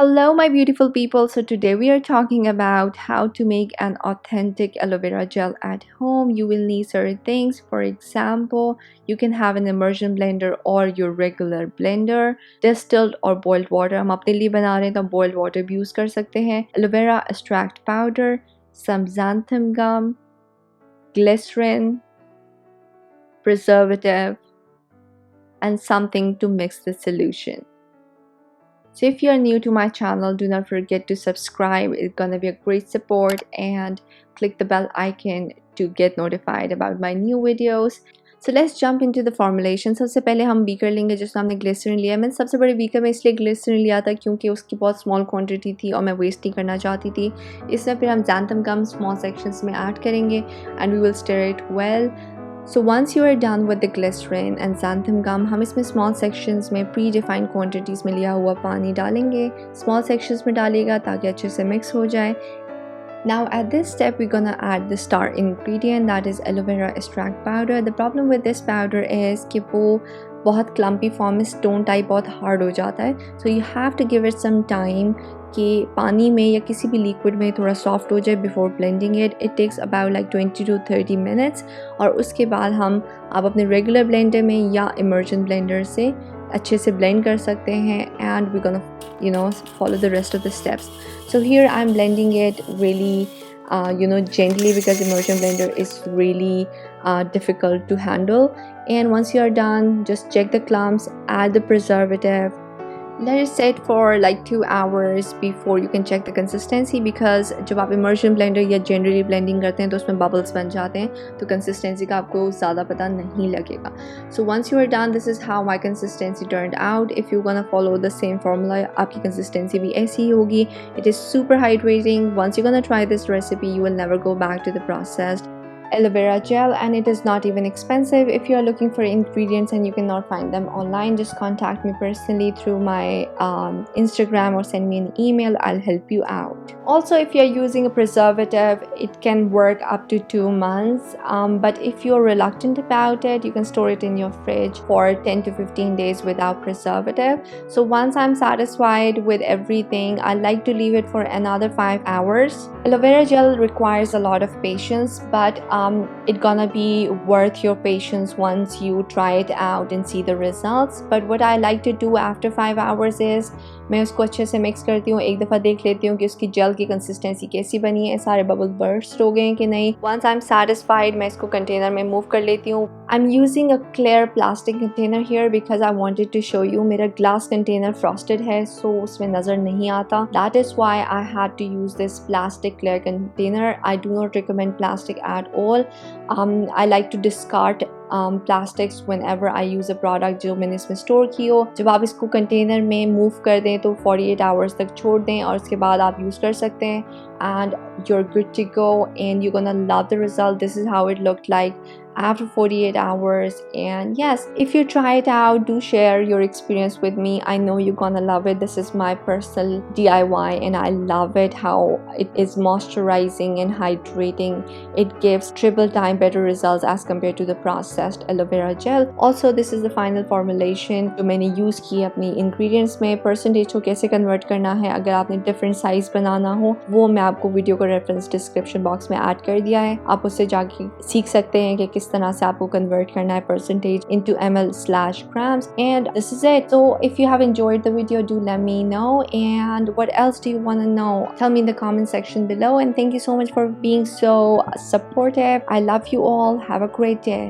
Hello, my beautiful people. So, today we are talking about how to make an authentic aloe vera gel at home. You will need certain things. For example, you can have an immersion blender or your regular blender. Distilled or boiled water. हम अपने लिए बना रहे हैं तो boiled water भी use कर सकते हैं. Aloe vera extract powder, some xanthan gum, glycerin, preservative, and something to mix the solution. So if you are new to my channel, do not forget to subscribe. It's gonna be a great support, and click the bell icon to get notified about my new videos. So let's jump into the formulation. सबसे पहले हम beaker लेंगे जिसमें हमने glycerine लिया. मैंने सबसे बड़े बीकर में इसलिए ग्लिसरीन लिया था क्योंकि उसकी बहुत स्मॉल क्वांटिटी थी और मैं वेस्ट नहीं करना चाहती थी. इसमें फिर हम xanthan gum स्मॉल सेक्शंस में ऐड करेंगे and we will stir it well. So once you are done with the glycerin and xanthan gum, हम इसमें small sections में predefined quantities में लिया हुआ पानी डालेंगे. Small sections में डालिएगा ताकि अच्छे से mix हो जाए. Now at this step we're gonna add the star ingredient, that is aloe vera extract powder. The problem with this powder is कि वो बहुत clumpy form में stone type बहुत hard हो जाता है. So you have to give it some time कि पानी में या किसी भी लिक्विड में थोड़ा सॉफ्ट हो जाए before blending it. It takes about like 20 to 30 minutes. और उसके बाद आप अपने रेगुलर ब्लेंडर में या इमर्जन ब्लेंडर से अच्छे से ब्लेंड कर सकते हैं. And we gonna follow the rest of the steps. So here I'm blending it really gently because immersion blender is really difficult to handle. And once you are done, just check the clumps, add the preservative. Let it set for like 2 hours before you can check the consistency, because जब आप immersion blender या generally blending करते हैं तो उसमें bubbles बन जाते हैं तो consistency का आपको ज़्यादा पता नहीं लगेगा. So once you are done, this is how my consistency turned out. If you're gonna follow the same formula, आपकी consistency भी ऐसी ही होगी. It is super hydrating. Once you're gonna try this recipe, you will never go back to the processed aloe vera gel, and it is not even expensive. If you are looking for ingredients and you cannot find them online, just contact me personally through my Instagram or send me an email. I'll help you out. Also, if you're using a preservative, it can work up to 2 months, but if you're reluctant about it, you can store it in your fridge for 10 to 15 days without preservative. So once I'm satisfied with everything, I like to leave it for another 5 hours. Aloe vera gel requires a lot of patience, but it's gonna be worth your patience once you try it out and see the results. But what I like to do after 5 hours is मैं उसको अच्छे से mix करती हूँ. एक दफ़ा देख लेती हूँ कि उसकी जेल की कंसिस्टेंसी कैसी बनी है, सारे बबल बर्स्ट हो गए हैं कि नहीं. Once I'm satisfied, मैं इसको कंटेनर में मूव कर लेती हूँ. I'm using a clear plastic container here because I wanted to show you. मेरा glass container frosted है, so उसमें नज़र नहीं आता. That is why I had to use this plastic clear container. I do not recommend plastic at all. I like to discard plastics whenever I use a product जो मैंने इसमें store की हो. जब आप इसको कंटेनर में मूव कर दें तो 48 आवर्स तक छोड़ दें और उसके बाद आप यूज़ कर सकते हैं. And you're good to go, and you're gonna love the result. This is how it looked like after 48 hours. And yes, if you try it out, do share your experience with me. I know you're gonna love it. This is my personal DIY and I love it how it is moisturizing and hydrating. It gives triple time better results as compared to the processed aloe vera gel. Also, this is the final formulation जो मैंने use की अपनी ingredients में. Percentage को कैसे convert करना है, अगर आपने डिफरेंट साइज बनाना हो, वो मैं आपको वीडियो का रेफरेंस डिस्क्रिप्शन बॉक्स में ऐड कर दिया है. आप उससे जाके सीख सकते हैं कि किस तरह से आपको कन्वर्ट करना है percentage into ml/grams. And this is it. So if you have enjoyed the video, do let me know. And what else do you want to know? Tell me in the comment section below. And thank you so much for being so supportive. I love you all. Have a great day.